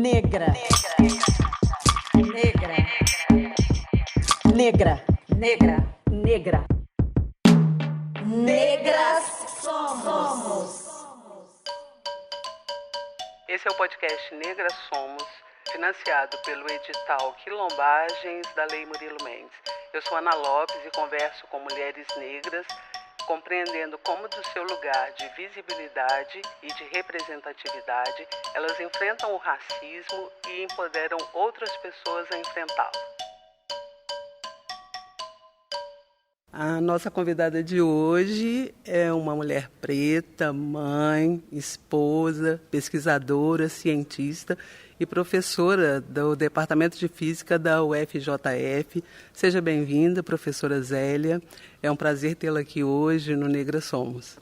Negra. Negra. Negra. Negra. Negra. Negras somos. Esse é o podcast Negras Somos, financiado pelo edital Quilombagens da Lei Murilo Mendes. Eu sou Ana Lopes e converso com mulheres negras, compreendendo como do seu lugar de visibilidade e de representatividade, elas enfrentam o racismo e empoderam outras pessoas a enfrentá-lo. A nossa convidada de hoje é uma mulher preta, mãe, esposa, pesquisadora, cientista e professora do Departamento de Física da UFJF. Seja bem-vinda, professora Zélia. É um prazer tê-la aqui hoje no Negras Somos.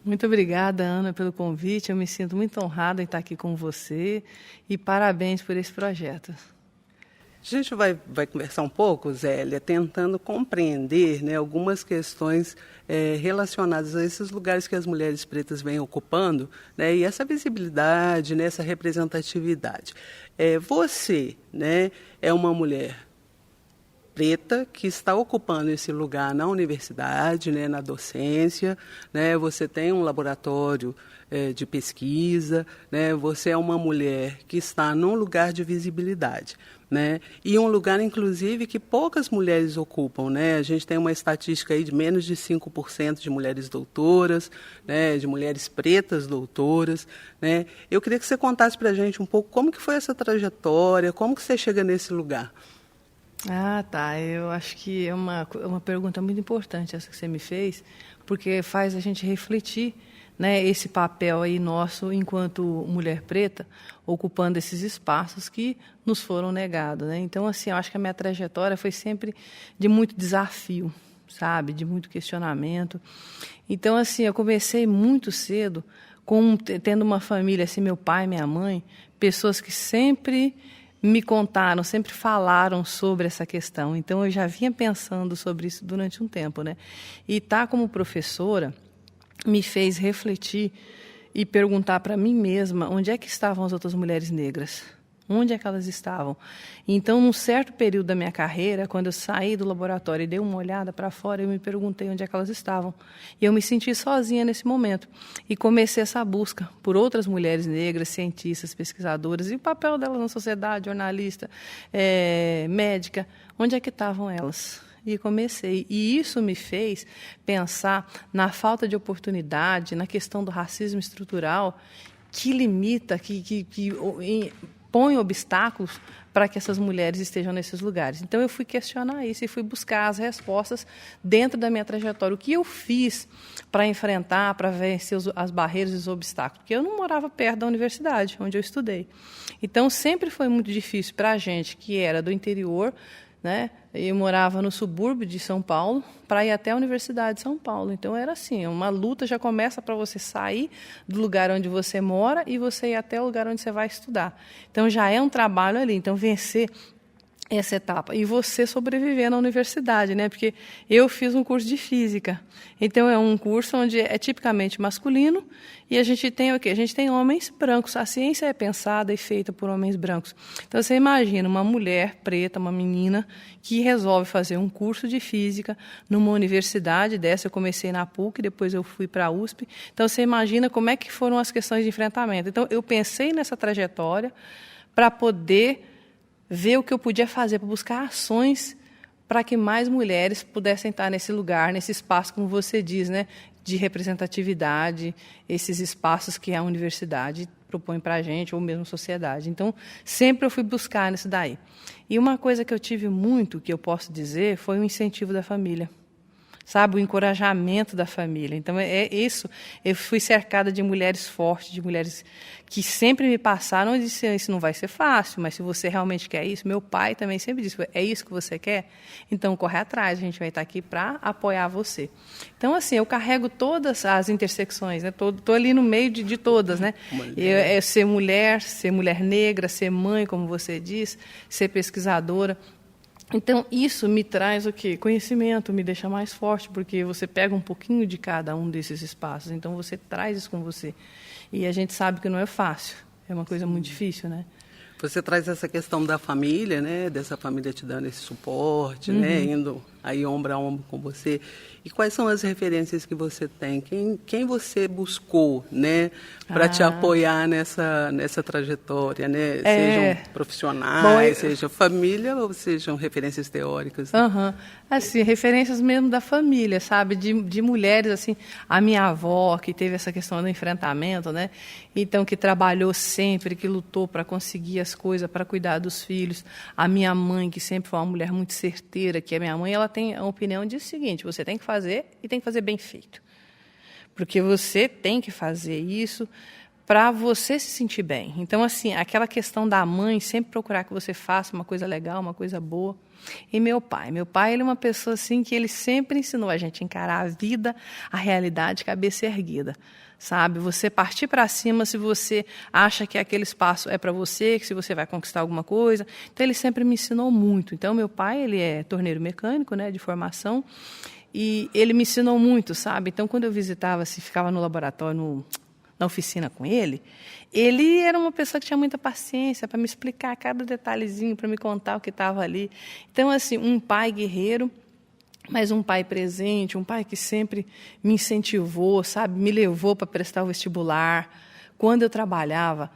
Muito obrigada, Ana, pelo convite. Eu me sinto muito honrada em estar aqui com você e parabéns por esse projeto. A gente vai conversar um pouco, Zélia, tentando compreender, né, algumas questões relacionadas a esses lugares que as mulheres pretas vêm ocupando, né, e essa visibilidade, né, essa representatividade. Você, né, é uma mulher preta que está ocupando esse lugar na universidade, né, na docência, né, você tem um laboratório de pesquisa, né, você é uma mulher que está num lugar de visibilidade, né, e um lugar, inclusive, que poucas mulheres ocupam, né, a gente tem uma estatística aí de menos de 5% de mulheres doutoras, né, de mulheres pretas doutoras, né. Eu queria que você contasse para a gente um pouco como que foi essa trajetória, como que você chega nesse lugar. Ah, tá. Eu acho que é uma pergunta muito importante essa que você me fez, porque faz a gente refletir, né, esse papel aí nosso enquanto mulher preta, ocupando esses espaços que nos foram negados, né? Então, assim, eu acho que a minha trajetória foi sempre de muito desafio, sabe? De muito questionamento. Então, assim, eu comecei muito cedo tendo uma família, assim, meu pai, minha mãe, pessoas que sempre me contaram, sempre falaram sobre essa questão. Então, eu já vinha pensando sobre isso durante um tempo, né? E estar como professora me fez refletir e perguntar para mim mesma onde é que estavam as outras mulheres negras. Onde é que elas estavam? Então, num certo período da minha carreira, quando eu saí do laboratório e dei uma olhada para fora, eu me perguntei onde é que elas estavam. E eu me senti sozinha nesse momento. E comecei essa busca por outras mulheres negras, cientistas, pesquisadoras, e o papel delas na sociedade, jornalista, médica. Onde é que estavam elas? E comecei. E isso me fez pensar na falta de oportunidade, na questão do racismo estrutural, que limita, que põe obstáculos para que essas mulheres estejam nesses lugares. Então, eu fui questionar isso e fui buscar as respostas dentro da minha trajetória. O que eu fiz para enfrentar, para vencer as barreiras e os obstáculos? Porque eu não morava perto da universidade, onde eu estudei. Então, sempre foi muito difícil para a gente, que era do interior, né? Eu morava no subúrbio de São Paulo para ir até a Universidade de São Paulo. Então, era assim, uma luta já começa para você sair do lugar onde você mora e você ir até o lugar onde você vai estudar. Então, já é um trabalho ali. Então, vencer essa etapa. E você sobreviver na universidade, né? Porque eu fiz um curso de física. Então, é um curso onde é tipicamente masculino e a gente tem o quê? A gente tem homens brancos. A ciência é pensada e feita por homens brancos. Então, você imagina uma mulher preta, uma menina, que resolve fazer um curso de física numa universidade dessa. Eu comecei na PUC, depois eu fui para a USP. Então, você imagina como é que foram as questões de enfrentamento. Então, eu pensei nessa trajetória para poder ver o que eu podia fazer para buscar ações para que mais mulheres pudessem estar nesse lugar, nesse espaço, como você diz, né, de representatividade, esses espaços que a universidade propõe para a gente, ou mesmo a sociedade. Então, sempre eu fui buscar nisso daí. E uma coisa que eu tive muito, que eu posso dizer, foi o incentivo da família. Sabe, o encorajamento da família. Então, é isso. Eu fui cercada de mulheres fortes, de mulheres que sempre me passaram e disseram, isso não vai ser fácil, mas se você realmente quer isso, meu pai também sempre disse, é isso que você quer? Então, corre atrás, a gente vai estar aqui para apoiar você. Então, assim, eu carrego todas as intersecções, né? Estou ali no meio de todas, né? Ser mulher negra, ser mãe, como você diz, ser pesquisadora. Então, isso me traz o quê? Conhecimento, me deixa mais forte, porque você pega um pouquinho de cada um desses espaços, então você traz isso com você. E a gente sabe que não é fácil, é uma coisa muito difícil, né? Você traz essa questão da família, né? Dessa família te dando esse suporte, né? Indo aí ombro a ombro com você. E quais são as referências que você tem? Quem você buscou, né? Para te apoiar nessa trajetória, né? Sejam profissionais, seja família ou sejam referências teóricas. Né? Assim, referências mesmo da família, sabe? De mulheres, assim, a minha avó, que teve essa questão do enfrentamento, né? Então, que trabalhou sempre, que lutou para conseguir as coisas, para cuidar dos filhos. A minha mãe, que sempre foi uma mulher muito certeira, que a minha mãe, ela tem a opinião de o seguinte: você tem que fazer e tem que fazer bem feito. Porque você tem que fazer isso para você se sentir bem. Então, assim, aquela questão da mãe, sempre procurar que você faça uma coisa legal, uma coisa boa. E meu pai, ele é uma pessoa assim que ele sempre ensinou a gente a encarar a vida, a realidade, cabeça erguida, sabe? Você partir para cima se você acha que aquele espaço é para você, que se você vai conquistar alguma coisa. Então, ele sempre me ensinou muito. Então, meu pai, ele é torneiro mecânico, né, de formação, e ele me ensinou muito, sabe? Então, quando eu visitava, se ficava no laboratório, na oficina com ele era uma pessoa que tinha muita paciência para me explicar cada detalhezinho, para me contar o que estava ali. Então, assim, um pai guerreiro, mas um pai presente, um pai que sempre me incentivou, sabe? Me levou para prestar o vestibular. Quando eu trabalhava,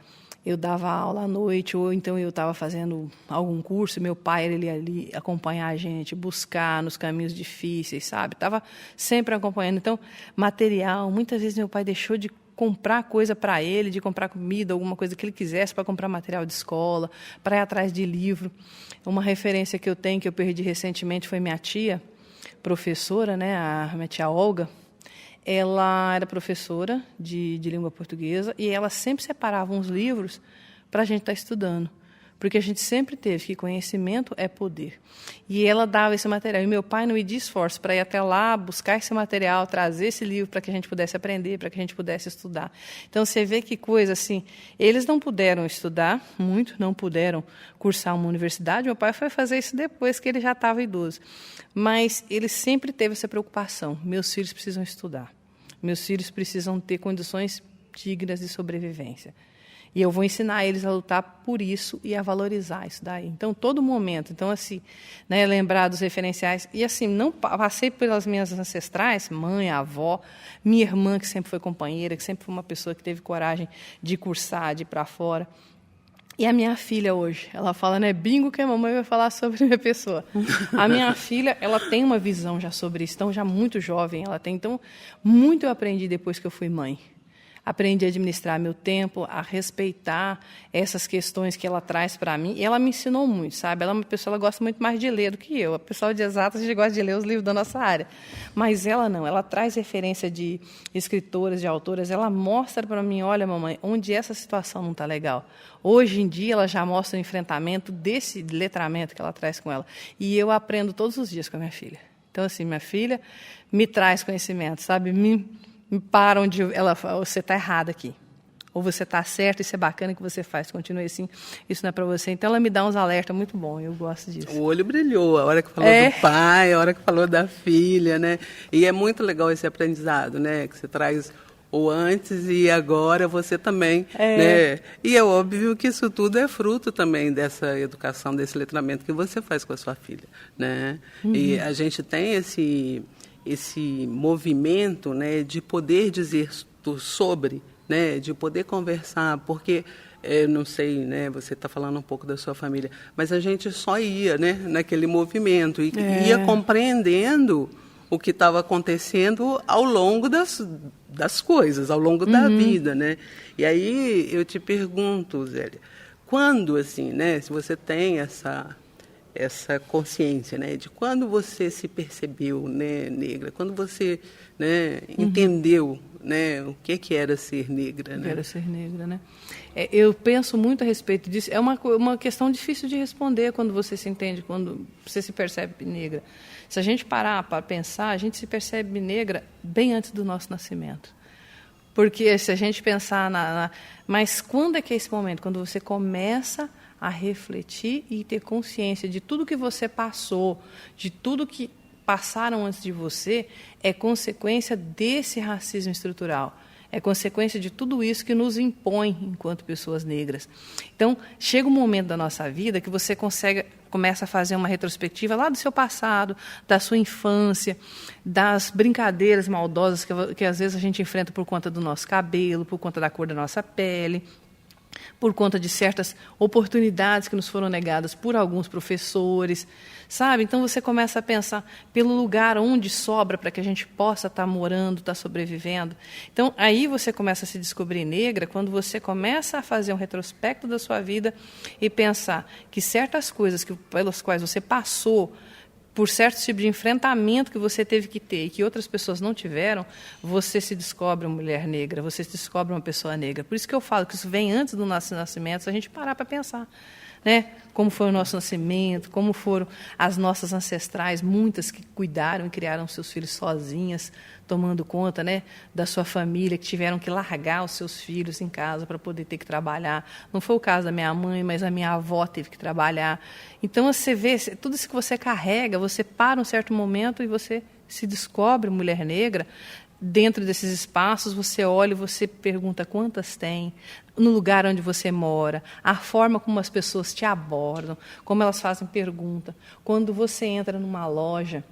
eu dava aula à noite, ou então eu estava fazendo algum curso, meu pai ele ia ali acompanhar a gente, buscar nos caminhos difíceis, sabe? Estava sempre acompanhando. Então, material, muitas vezes meu pai deixou de comprar coisa para ele, de comprar comida, alguma coisa que ele quisesse para comprar material de escola, para ir atrás de livro. Uma referência que eu tenho, que eu perdi recentemente, foi minha tia, professora, né, a minha tia Olga. Ela era professora de língua portuguesa e ela sempre separava uns livros para a gente estar estudando, porque a gente sempre teve que conhecimento é poder. E ela dava esse material. E meu pai não media esforço para ir até lá, buscar esse material, trazer esse livro para que a gente pudesse aprender, para que a gente pudesse estudar. Então, você vê que coisa assim. Eles não puderam estudar muito, não puderam cursar uma universidade. Meu pai foi fazer isso depois que ele já estava idoso. Mas ele sempre teve essa preocupação. Meus filhos precisam estudar. Meus filhos precisam ter condições dignas de sobrevivência. E eu vou ensinar eles a lutar por isso e a valorizar isso daí. Então, todo momento. Então, assim, né, lembrar dos referenciais. E, assim, não passei pelas minhas ancestrais, mãe, avó, minha irmã, que sempre foi companheira, que sempre foi uma pessoa que teve coragem de cursar, de ir para fora. E a minha filha hoje, ela fala, né, bingo que a mamãe vai falar sobre a minha pessoa. A minha filha, ela tem uma visão já sobre isso, então, já muito jovem ela tem. Então, muito eu aprendi depois que eu fui mãe. Aprendi a administrar meu tempo, a respeitar essas questões que ela traz para mim. E ela me ensinou muito, sabe? Ela é uma pessoa, ela gosta muito mais de ler do que eu. A pessoa de exatas, a gente gosta de ler os livros da nossa área. Mas ela não, ela traz referência de escritoras, de autoras. Ela mostra para mim, olha, mamãe, onde essa situação não está legal. Hoje em dia, ela já mostra o enfrentamento desse letramento que ela traz com ela. E eu aprendo todos os dias com a minha filha. Então, assim, minha filha me traz conhecimento, sabe? Me para onde ela fala, você está errada aqui. Ou você está certo, isso é bacana que você faz, continue assim, isso não é para você. Então, ela me dá uns alertas muito bons, eu gosto disso. O olho brilhou, a hora que falou do pai, a hora que falou da filha, né? E é muito legal esse aprendizado, né? Que você traz o antes e agora, você também, né? E é óbvio que isso tudo é fruto também dessa educação, desse letramento que você faz com a sua filha, né? E a gente tem esse movimento, né, de poder dizer sobre, né, de poder conversar, porque, não sei, né, você está falando um pouco da sua família, mas a gente só ia, né, naquele movimento e ia compreendendo o que estava acontecendo ao longo das coisas, ao longo da vida, né? E aí eu te pergunto, Zélia, quando, assim, né, se você tem essa consciência, né, de quando você se percebeu, né, negra, quando você, né, entendeu, né, o que era ser negra, né? Era ser negra, né? Eu penso muito a respeito disso. É uma questão difícil de responder quando você se entende, quando você se percebe negra. Se a gente parar para pensar, a gente se percebe negra bem antes do nosso nascimento. Porque se a gente pensar mas quando é que é esse momento? Quando você começa a refletir e ter consciência de tudo que você passou, de tudo que passaram antes de você, é consequência desse racismo estrutural. É consequência de tudo isso que nos impõe enquanto pessoas negras. Então, chega um momento da nossa vida que você começa a fazer uma retrospectiva lá do seu passado, da sua infância, das brincadeiras maldosas que às vezes a gente enfrenta por conta do nosso cabelo, por conta da cor da nossa pele, por conta de certas oportunidades que nos foram negadas por alguns professores, sabe? Então você começa a pensar pelo lugar onde sobra para que a gente possa estar morando, estar sobrevivendo. Então aí você começa a se descobrir negra quando você começa a fazer um retrospecto da sua vida e pensar que certas coisas pelas quais você passou, por certo tipo de enfrentamento que você teve que ter e que outras pessoas não tiveram, você se descobre uma mulher negra, você se descobre uma pessoa negra. Por isso que eu falo que isso vem antes do nosso nascimento, se a gente parar para pensar, né? Como foi o nosso nascimento, como foram as nossas ancestrais, muitas que cuidaram e criaram seus filhos sozinhas, tomando conta, né, da sua família, que tiveram que largar os seus filhos em casa para poder ter que trabalhar. Não foi o caso da minha mãe, mas a minha avó teve que trabalhar. Então, você vê, tudo isso que você carrega, você para um certo momento e você se descobre mulher negra. Dentro desses espaços, você olha e você pergunta quantas tem, no lugar onde você mora, a forma como as pessoas te abordam, como elas fazem pergunta. Quando você entra numa loja,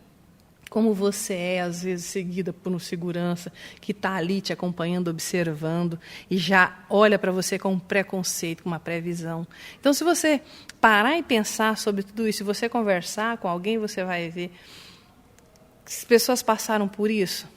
como você é, às vezes, seguida por um segurança que está ali te acompanhando, observando, e já olha para você com um preconceito, com uma previsão. Então, se você parar e pensar sobre tudo isso, se você conversar com alguém, você vai ver que as pessoas passaram por isso.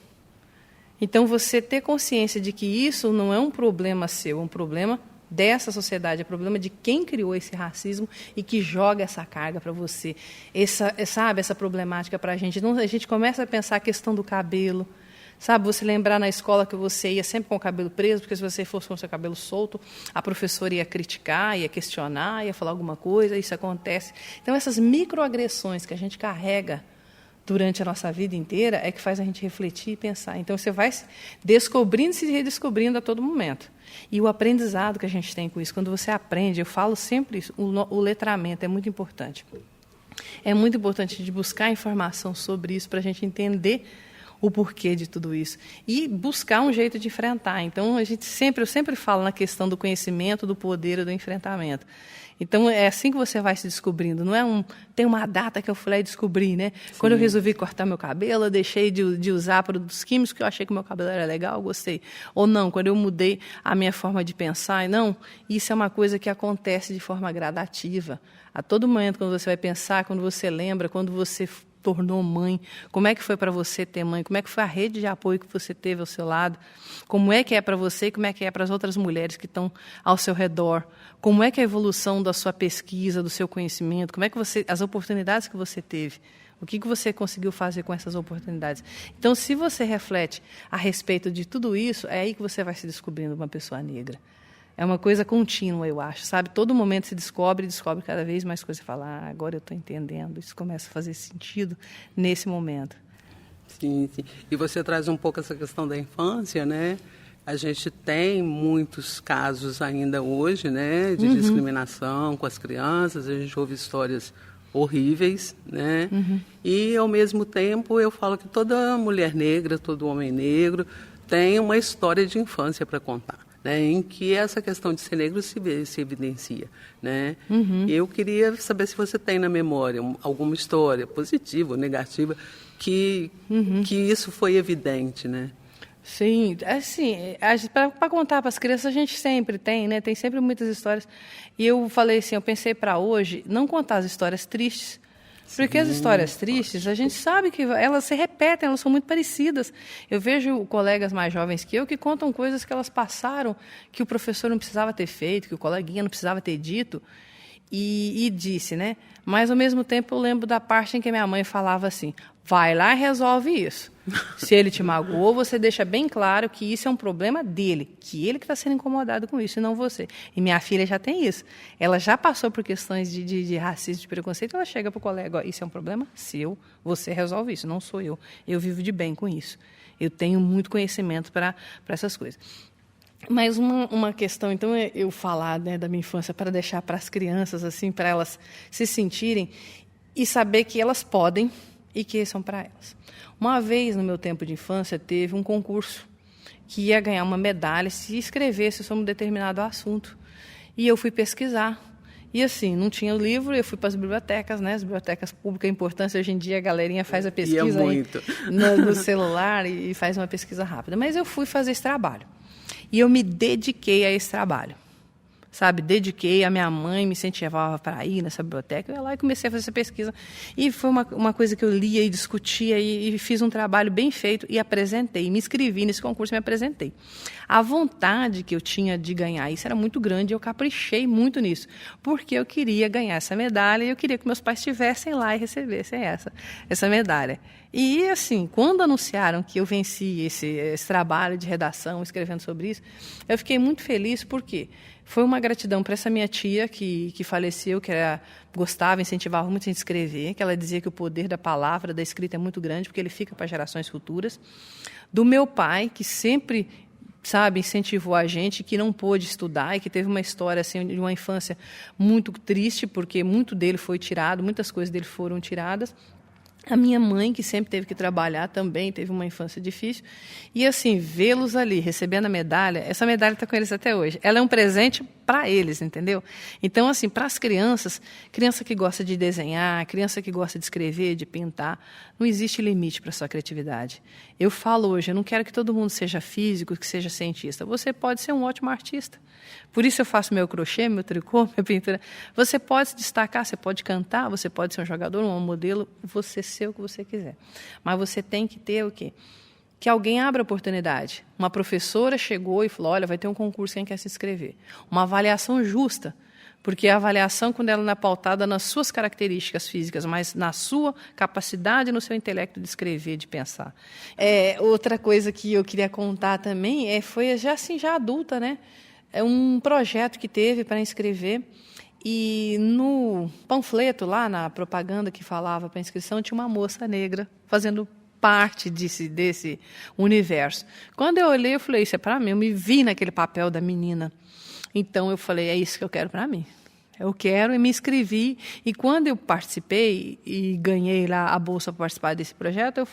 Então, você ter consciência de que isso não é um problema seu, é um problema dessa sociedade, é um problema de quem criou esse racismo e que joga essa carga para você, essa problemática para a gente. Então, a gente começa a pensar a questão do cabelo, sabe? Você lembrar na escola que você ia sempre com o cabelo preso, porque se você fosse com o seu cabelo solto, a professora ia criticar, ia questionar, ia falar alguma coisa, isso acontece. Então, essas microagressões que a gente carrega durante a nossa vida inteira é que faz a gente refletir e pensar. Então, você vai se descobrindo e se redescobrindo a todo momento. E o aprendizado que a gente tem com isso, quando você aprende, eu falo sempre isso, o letramento é muito importante. É muito importante de buscar informação sobre isso para a gente entender o porquê de tudo isso e buscar um jeito de enfrentar. Então, eu sempre falo na questão do conhecimento, do poder e do enfrentamento. Então, é assim que você vai se descobrindo. Não tem uma data que eu fui lá e descobri, né? Sim. Quando eu resolvi cortar meu cabelo, eu deixei de usar produtos químicos, que eu achei que meu cabelo era legal, eu gostei. Ou não, quando eu mudei a minha forma de pensar, não, isso é uma coisa que acontece de forma gradativa. A todo momento, quando você vai pensar, quando você lembra, quando você tornou mãe, como é que foi para você ter mãe, como é que foi a rede de apoio que você teve ao seu lado, como é que é para você e como é que é para as outras mulheres que estão ao seu redor, como é que é a evolução da sua pesquisa, do seu conhecimento, como é que as oportunidades que você teve, o que você conseguiu fazer com essas oportunidades. Então, se você reflete a respeito de tudo isso, é aí que você vai se descobrindo uma pessoa negra. É uma coisa contínua, eu acho, sabe? Todo momento se descobre cada vez mais coisas. Você fala, agora eu estou entendendo. Isso começa a fazer sentido nesse momento. Sim, sim. E você traz um pouco essa questão da infância, né? A gente tem muitos casos ainda hoje, né? De discriminação com as crianças. A gente ouve histórias horríveis, né? E, ao mesmo tempo, eu falo que toda mulher negra, todo homem negro tem uma história de infância para contar. Né, em que essa questão de ser negro se evidencia. Né? Eu queria saber se você tem na memória alguma história positiva ou negativa que isso foi evidente. Né? Sim, assim, para contar para as crianças a gente sempre tem, né? Tem sempre muitas histórias. E eu falei assim, eu pensei para hoje não contar as histórias tristes, porque as histórias tristes, a gente sabe que elas se repetem, elas são muito parecidas. Eu vejo colegas mais jovens que eu que contam coisas que elas passaram, que o professor não precisava ter feito, que o coleguinha não precisava ter dito, e disse, né? Mas, ao mesmo tempo, eu lembro da parte em que minha mãe falava assim, vai lá e resolve isso. Se ele te magoou, você deixa bem claro que isso é um problema dele, que ele que está sendo incomodado com isso e não você. E minha filha já tem isso. Ela já passou por questões de racismo, de preconceito, ela chega para o colega, isso é um problema seu, você resolve isso, não sou eu. Eu vivo de bem com isso. Eu tenho muito conhecimento para essas coisas. Mas uma questão, então, é eu falar, né, da minha infância para deixar para as crianças, assim, para elas se sentirem e saber que elas podem e que são para elas. Uma vez, no meu tempo de infância, teve um concurso que ia ganhar uma medalha se escrevesse sobre um determinado assunto. E eu fui pesquisar. E assim, não tinha o livro, eu fui para as bibliotecas, né? As bibliotecas públicas, a importância hoje em dia, a galerinha faz a pesquisa aí no celular e faz uma pesquisa rápida. Mas eu fui fazer esse trabalho. E eu me dediquei a esse trabalho. Sabe, dediquei, a minha mãe me incentivava para ir nessa biblioteca, eu ia lá e comecei a fazer essa pesquisa. E foi uma coisa que eu lia e discutia e fiz um trabalho bem feito e apresentei, me inscrevi nesse concurso e me apresentei. A vontade que eu tinha de ganhar isso era muito grande e eu caprichei muito nisso, porque eu queria ganhar essa medalha e eu queria que meus pais estivessem lá e recebessem essa medalha. E, assim, quando anunciaram que eu venci esse trabalho de redação, escrevendo sobre isso, eu fiquei muito feliz, porque foi uma gratidão para essa minha tia que faleceu, que gostava, incentivava muito a gente escrever, que ela dizia que o poder da palavra, da escrita é muito grande, porque ele fica para gerações futuras. Do meu pai, que sempre, sabe, incentivou a gente, que não pôde estudar e que teve uma história assim, de uma infância muito triste, porque muito dele foi tirado, muitas coisas dele foram tiradas. A minha mãe, que sempre teve que trabalhar, também teve uma infância difícil. E, assim, vê-los ali, recebendo a medalha, essa medalha está com eles até hoje. Ela é um presente para eles, entendeu? Então, assim, para as crianças, criança que gosta de desenhar, criança que gosta de escrever, de pintar, não existe limite para a sua criatividade. Eu falo hoje, eu não quero que todo mundo seja físico, que seja cientista. Você pode ser um ótimo artista. Por isso eu faço meu crochê, meu tricô, minha pintura. Você pode se destacar, você pode cantar, você pode ser um jogador, um modelo, você ser o que você quiser. Mas você tem que ter o quê? Que alguém abra a oportunidade. Uma professora chegou e falou, olha, vai ter um concurso, quem quer se inscrever? Uma avaliação justa, porque a avaliação, quando ela não é pautada nas suas características físicas, mas na sua capacidade, no seu intelecto de escrever, de pensar. Outra coisa que eu queria contar também foi já adulta, né? É um projeto que teve para inscrever, e no panfleto, lá na propaganda que falava para inscrição, tinha uma moça negra fazendo parte desse universo. Quando eu olhei, eu falei, isso é para mim, eu me vi naquele papel da menina. Então, eu falei, é isso que eu quero para mim. Eu quero, e me inscrevi. E quando eu participei e ganhei lá a bolsa para participar desse projeto,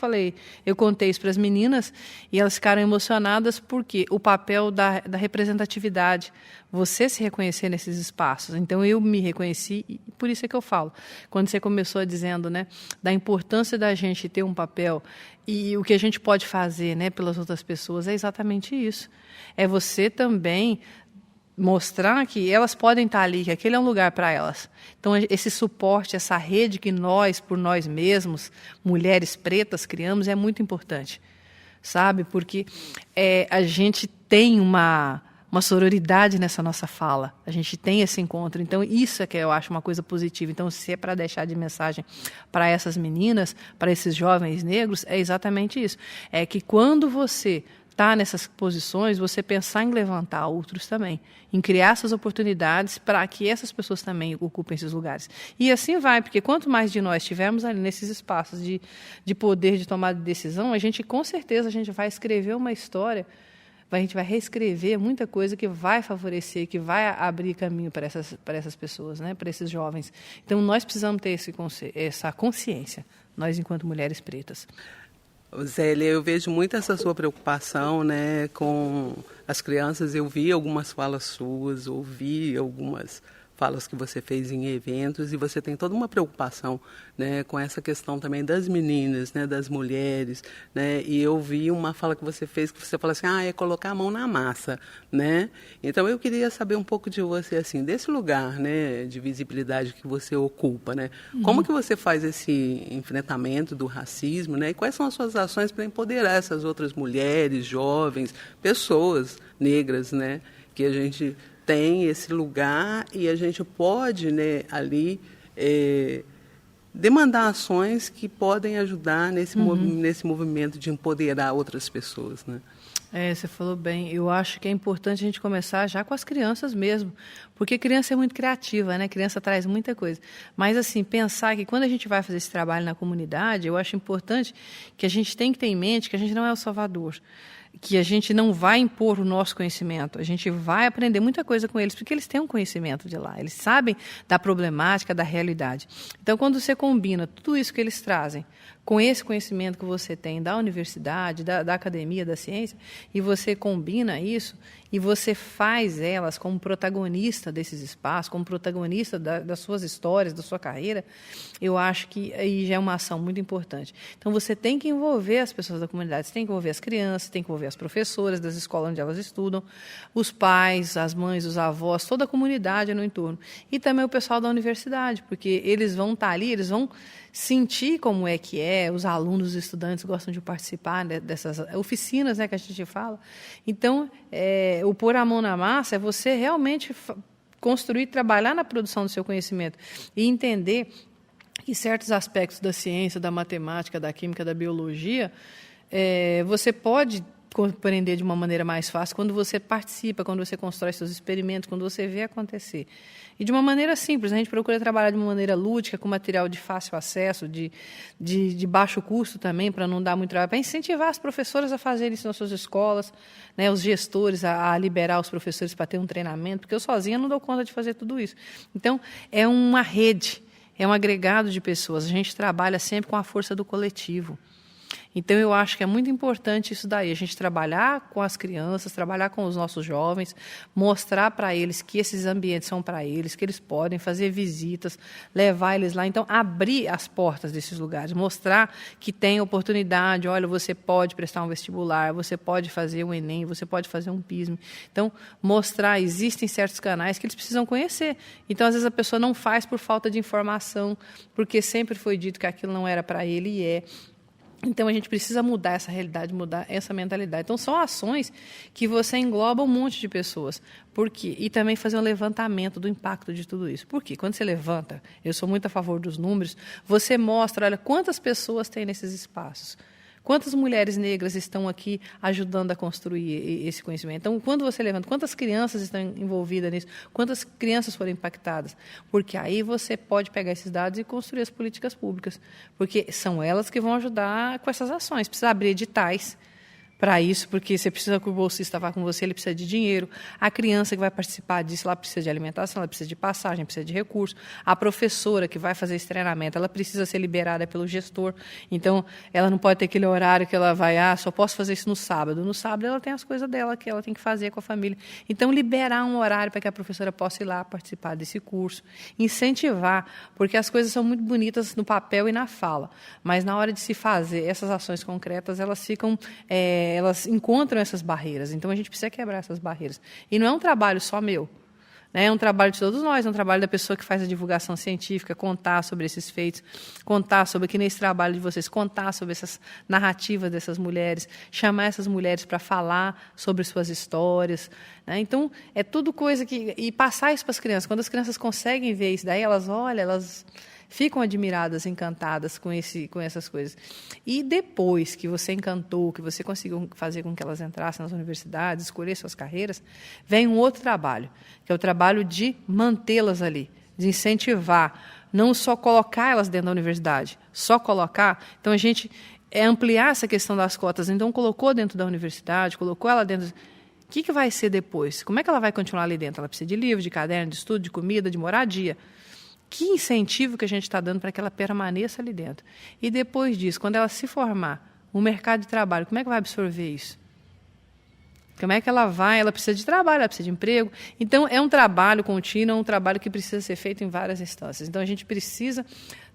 eu contei isso para as meninas e elas ficaram emocionadas, porque o papel da representatividade, você se reconhecer nesses espaços. Então, eu me reconheci, e por isso é que eu falo. Quando você começou dizendo, né, da importância da gente ter um papel e o que a gente pode fazer, né, pelas outras pessoas, é exatamente isso. É você também mostrar que elas podem estar ali, que aquele é um lugar para elas. Então, esse suporte, essa rede que nós, por nós mesmos, mulheres pretas, criamos, é muito importante, sabe? Porque a gente tem uma sororidade nessa nossa fala, a gente tem esse encontro. Então, isso é que eu acho uma coisa positiva. Então, se é para deixar de mensagem para essas meninas, para esses jovens negros, é exatamente isso. É que quando você está nessas posições, você pensar em levantar outros também, em criar essas oportunidades para que essas pessoas também ocupem esses lugares. E assim vai, porque quanto mais de nós estivermos ali nesses espaços de poder, de tomada de decisão, com certeza, a gente vai escrever uma história, a gente vai reescrever muita coisa que vai favorecer, que vai abrir caminho para essas pessoas, né, para esses jovens. Então, nós precisamos ter essa consciência, nós enquanto mulheres pretas. Zélia, eu vejo muito essa sua preocupação, né, com as crianças. Eu vi algumas falas suas, ouvi algumas falas que você fez em eventos, e você tem toda uma preocupação, né, com essa questão também das meninas, né, das mulheres, né, e eu vi uma fala que você fez, que você falou assim, é colocar a mão na massa, né. Então eu queria saber um pouco de você, assim, desse lugar, né, de visibilidade que você ocupa, né, como que você faz esse enfrentamento do racismo, né, e quais são as suas ações para empoderar essas outras mulheres, jovens, pessoas negras, né, que a gente tem esse lugar e a gente pode, né, ali demandar ações que podem ajudar nesse movimento de empoderar outras pessoas, né? Você falou bem. Eu acho que é importante a gente começar já com as crianças mesmo, porque criança é muito criativa, né? Criança traz muita coisa. Mas, assim, pensar que quando a gente vai fazer esse trabalho na comunidade, eu acho importante que a gente tem que ter em mente que a gente não é o Salvador, que a gente não vai impor o nosso conhecimento, a gente vai aprender muita coisa com eles, porque eles têm um conhecimento de lá, eles sabem da problemática, da realidade. Então, quando você combina tudo isso que eles trazem com esse conhecimento que você tem da universidade, da academia, da ciência, e você combina isso, e você faz elas como protagonista desses espaços, como protagonista das suas histórias, da sua carreira, eu acho que aí já é uma ação muito importante. Então, você tem que envolver as pessoas da comunidade, você tem que envolver as crianças, tem que envolver as professoras das escolas onde elas estudam, os pais, as mães, os avós, toda a comunidade no entorno. E também o pessoal da universidade, porque eles vão estar ali, eles vão sentir como é que é, os alunos, os estudantes gostam de participar dessas oficinas, né, que a gente fala. Então, o pôr a mão na massa é você realmente construir, trabalhar na produção do seu conhecimento e entender que certos aspectos da ciência, da matemática, da química, da biologia, você pode compreender de uma maneira mais fácil quando você participa, quando você constrói seus experimentos, quando você vê acontecer. E de uma maneira simples, a gente procura trabalhar de uma maneira lúdica, com material de fácil acesso, de baixo custo também, para não dar muito trabalho, para incentivar as professoras a fazerem isso nas suas escolas, né, os gestores a liberar os professores para ter um treinamento, porque eu sozinha não dou conta de fazer tudo isso. Então, é uma rede, é um agregado de pessoas. A gente trabalha sempre com a força do coletivo. Então, eu acho que é muito importante isso daí, a gente trabalhar com as crianças, trabalhar com os nossos jovens, mostrar para eles que esses ambientes são para eles, que eles podem fazer visitas, levar eles lá. Então, abrir as portas desses lugares, mostrar que tem oportunidade, olha, você pode prestar um vestibular, você pode fazer um Enem, você pode fazer um PISM. Então, mostrar, existem certos canais que eles precisam conhecer. Então, às vezes, a pessoa não faz por falta de informação, porque sempre foi dito que aquilo não era para ele e é. Então, a gente precisa mudar essa realidade, mudar essa mentalidade. Então, são ações que você engloba um monte de pessoas. Por quê? E também fazer um levantamento do impacto de tudo isso. Por quê? Quando você levanta, eu sou muito a favor dos números, você mostra, olha, quantas pessoas tem nesses espaços. Quantas mulheres negras estão aqui ajudando a construir esse conhecimento? Então, quando você levanta, quantas crianças estão envolvidas nisso? Quantas crianças foram impactadas? Porque aí você pode pegar esses dados e construir as políticas públicas. Porque são elas que vão ajudar com essas ações. Precisa abrir editais para isso, porque você precisa que o bolsista vá com você, ele precisa de dinheiro. A criança que vai participar disso, ela precisa de alimentação, ela precisa de passagem, precisa de recursos. A professora que vai fazer esse treinamento, ela precisa ser liberada pelo gestor. Então, ela não pode ter aquele horário que ela vai, só posso fazer isso no sábado. No sábado, ela tem as coisas dela que ela tem que fazer com a família. Então, liberar um horário para que a professora possa ir lá participar desse curso. Incentivar, porque as coisas são muito bonitas no papel e na fala. Mas, na hora de se fazer essas ações concretas, elas ficam... elas encontram essas barreiras. Então, a gente precisa quebrar essas barreiras. E não é um trabalho só meu. Né? É um trabalho de todos nós, é um trabalho da pessoa que faz a divulgação científica, contar sobre esses feitos, contar sobre, aqui nesse trabalho de vocês, contar sobre essas narrativas dessas mulheres, chamar essas mulheres para falar sobre suas histórias. Né? Então, é tudo coisa que... E passar isso para as crianças. Quando as crianças conseguem ver isso daí, elas olham, elas... ficam admiradas, encantadas com essas coisas. E depois que você encantou, que você conseguiu fazer com que elas entrassem nas universidades, escolher suas carreiras, vem um outro trabalho, que é o trabalho de mantê-las ali, de incentivar, não só colocar elas dentro da universidade, só colocar. Então, a gente ampliar essa questão das cotas. Então, colocou dentro da universidade, colocou ela dentro... O que vai ser depois? Como é que ela vai continuar ali dentro? Ela precisa de livro, de caderno, de estudo, de comida, de moradia. Que incentivo que a gente está dando para que ela permaneça ali dentro? E depois disso, quando ela se formar, o mercado de trabalho, como é que vai absorver isso? Como é que ela vai? Ela precisa de trabalho, ela precisa de emprego. Então, é um trabalho contínuo, é um trabalho que precisa ser feito em várias instâncias. Então, a gente precisa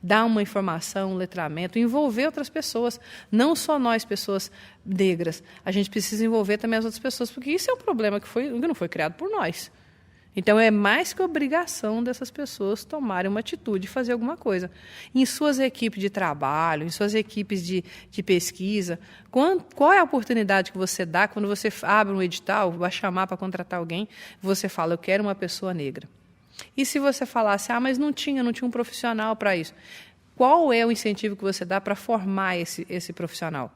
dar uma informação, um letramento, envolver outras pessoas, não só nós, pessoas negras. A gente precisa envolver também as outras pessoas, porque isso é um problema que não foi criado por nós. Então, é mais que obrigação dessas pessoas tomarem uma atitude e fazer alguma coisa. Em suas equipes de trabalho, em suas equipes de pesquisa, qual é a oportunidade que você dá quando você abre um edital, vai chamar para contratar alguém, você fala, eu quero uma pessoa negra. E se você falasse, mas não tinha um profissional para isso, qual é o incentivo que você dá para formar esse profissional?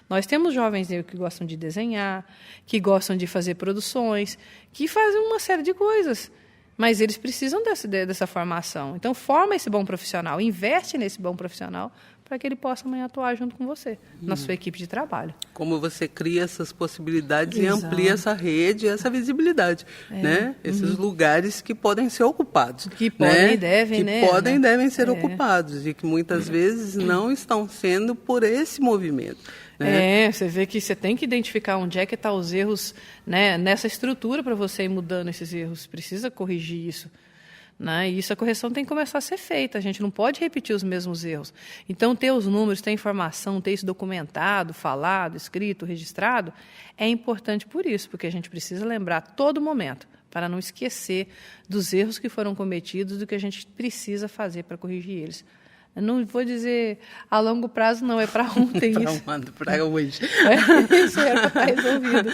Nós temos jovens negros que gostam de desenhar, que gostam de fazer produções, que fazem uma série de coisas, mas eles precisam dessa formação. Então, forma esse bom profissional, investe nesse bom profissional para que ele possa amanhã atuar junto com você, na sua equipe de trabalho. Como você cria essas possibilidades Exato. e amplia essa rede, essa visibilidade, né? Esses lugares que podem ser ocupados. Que podem né? e devem, que né? podem e devem ser ocupados e que muitas vezes não estão sendo por esse movimento. Né? Você vê que você tem que identificar onde é que estão os erros, né, nessa estrutura para você ir mudando esses erros. Precisa corrigir isso. Né? E isso, a correção tem que começar a ser feita. A gente não pode repetir os mesmos erros. Então, ter os números, ter informação, ter isso documentado, falado, escrito, registrado, é importante por isso, porque a gente precisa lembrar a todo momento, para não esquecer dos erros que foram cometidos, do que a gente precisa fazer para corrigir eles. Eu não vou dizer a longo prazo, não, é para ontem isso. Para hoje. Isso era para estar resolvido.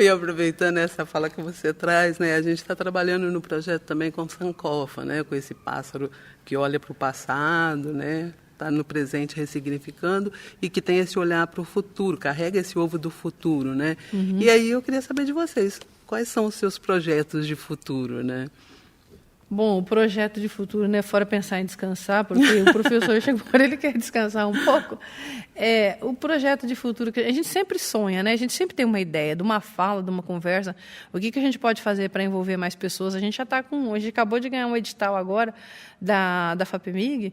E aproveitando essa fala que você traz, né, a gente está trabalhando no projeto também com Sankofa, né, com esse pássaro que olha para o passado, né, está no presente ressignificando e que tem esse olhar para o futuro, carrega esse ovo do futuro, né? E aí eu queria saber de vocês, quais são os seus projetos de futuro, né? Bom, o projeto de futuro não é fora pensar em descansar, porque o professor chegou para ele quer descansar um pouco. O projeto de futuro, que a gente sempre sonha, né? A gente sempre tem uma ideia de uma fala, de uma conversa. O que a gente pode fazer para envolver mais pessoas? A gente já está a gente acabou de ganhar um edital agora da FAPEMIG,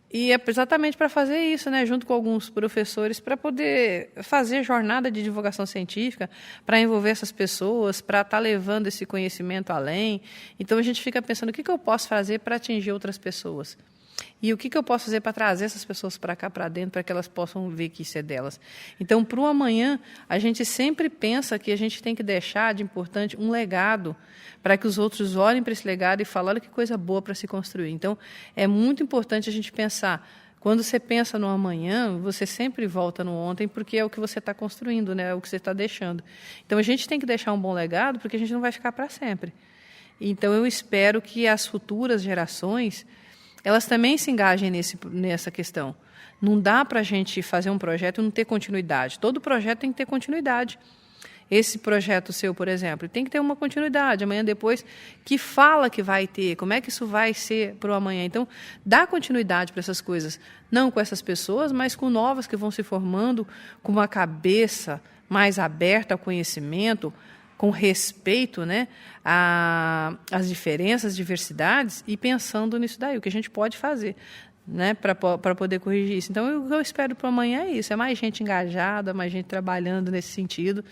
e é exatamente para fazer isso, né, junto com alguns professores, para poder fazer jornada de divulgação científica, para envolver essas pessoas, para estar levando esse conhecimento além. Então, a gente fica pensando o que eu posso fazer para atingir outras pessoas. E o que eu posso fazer para trazer essas pessoas para cá, para dentro, para que elas possam ver que isso é delas. Então, para o amanhã, a gente sempre pensa que a gente tem que deixar de importante um legado, para que os outros olhem para esse legado e falem, olha que coisa boa para se construir. Então, é muito importante a gente pensar. Quando você pensa no amanhã, você sempre volta no ontem, porque é o que você está construindo, né? É o que você está deixando. Então, a gente tem que deixar um bom legado, porque a gente não vai ficar para sempre. Então, eu espero que as futuras gerações elas também se engajem nessa questão. Não dá para a gente fazer um projeto e não ter continuidade. Todo projeto tem que ter continuidade. Esse projeto seu, por exemplo, tem que ter uma continuidade. Amanhã depois, que fala que vai ter, como é que isso vai ser para o amanhã. Então, dá continuidade para essas coisas. Não com essas pessoas, mas com novas que vão se formando, com uma cabeça mais aberta ao conhecimento, com respeito, né, às diferenças, diversidades, e pensando nisso daí, o que a gente pode fazer, né, para poder corrigir isso. Então, o que eu espero para amanhã é isso, é mais gente engajada, mais gente trabalhando nesse sentido,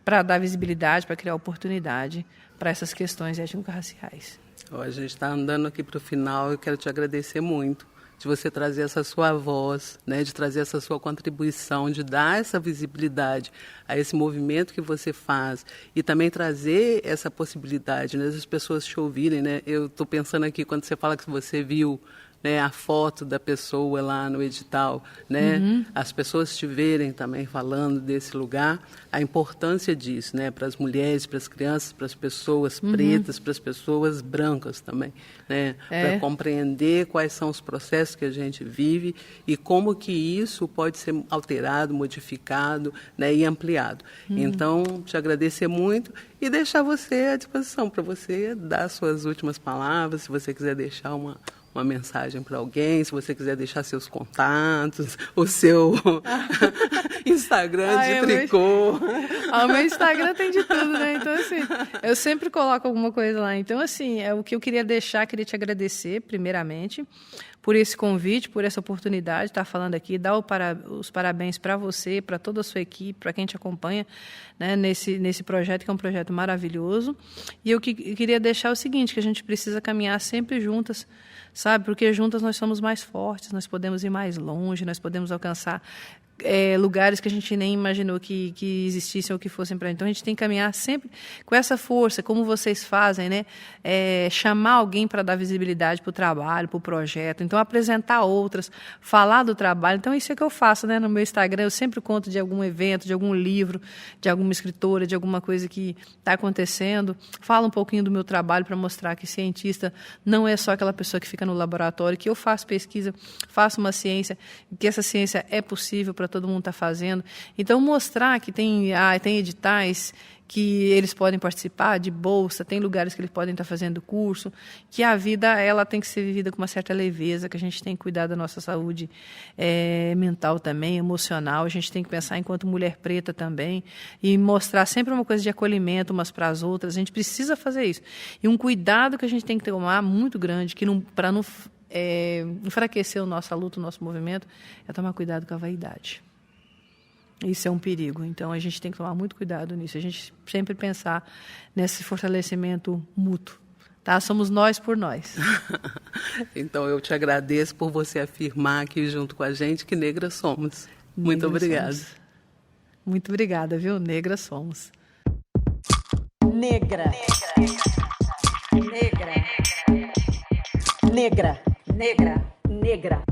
para dar visibilidade, para criar oportunidade para essas questões étnico-raciais. A gente está andando aqui para o final, eu quero te agradecer muito de você trazer essa sua voz, né, de trazer essa sua contribuição, de dar essa visibilidade a esse movimento que você faz e também trazer essa possibilidade, né, das pessoas te ouvirem, né? Eu estou pensando aqui quando você fala que você viu, né, a foto da pessoa lá no edital, né? As pessoas te verem também falando desse lugar, a importância disso, né, para as mulheres, para as crianças, para as pessoas pretas, para as pessoas brancas também, né, para compreender quais são os processos que a gente vive e como que isso pode ser alterado, modificado, né, e ampliado. Então, te agradecer muito e deixar você à disposição para você dar suas últimas palavras, se você quiser deixar uma mensagem para alguém, se você quiser deixar seus contatos, o seu Instagram de tricô. O meu Instagram tem de tudo, né? Então, assim, eu sempre coloco alguma coisa lá. Então, assim, é o que eu queria queria te agradecer, primeiramente, por esse convite, por essa oportunidade de estar falando aqui, dar os parabéns para você, para toda a sua equipe, para quem te acompanha, né, nesse projeto, que é um projeto maravilhoso. E eu queria deixar o seguinte, que a gente precisa caminhar sempre juntas, sabe? Porque juntas nós somos mais fortes, nós podemos ir mais longe, nós podemos alcançar lugares que a gente nem imaginou que existissem ou que fossem para. Então, a gente tem que caminhar sempre com essa força, como vocês fazem, né? Chamar alguém para dar visibilidade para o trabalho, para o projeto. Então, apresentar outras, falar do trabalho. Então, isso é que eu faço, né? No meu Instagram, eu sempre conto de algum evento, de algum livro, de alguma escritora, de alguma coisa que está acontecendo. Falo um pouquinho do meu trabalho para mostrar que cientista não é só aquela pessoa que fica no laboratório, que eu faço pesquisa, faço uma ciência, que essa ciência é possível para todo mundo está fazendo. Então, mostrar que tem editais que eles podem participar de bolsa, tem lugares que eles podem estar fazendo curso, que a vida ela tem que ser vivida com uma certa leveza, que a gente tem que cuidar da nossa saúde mental também, emocional, a gente tem que pensar enquanto mulher preta também, e mostrar sempre uma coisa de acolhimento umas para as outras, a gente precisa fazer isso. E um cuidado que a gente tem que tomar muito grande, que para não enfraquecer a nossa luta, o nosso movimento, é tomar cuidado com a vaidade. Isso é um perigo, então a gente tem que tomar muito cuidado nisso, a gente sempre pensar nesse fortalecimento mútuo, tá? Somos nós por nós. Então eu te agradeço por você afirmar aqui junto com a gente que negras somos. Muito obrigada. Muito obrigada, viu? Negras somos. Negra. Negra. Negra. Negra. Negra.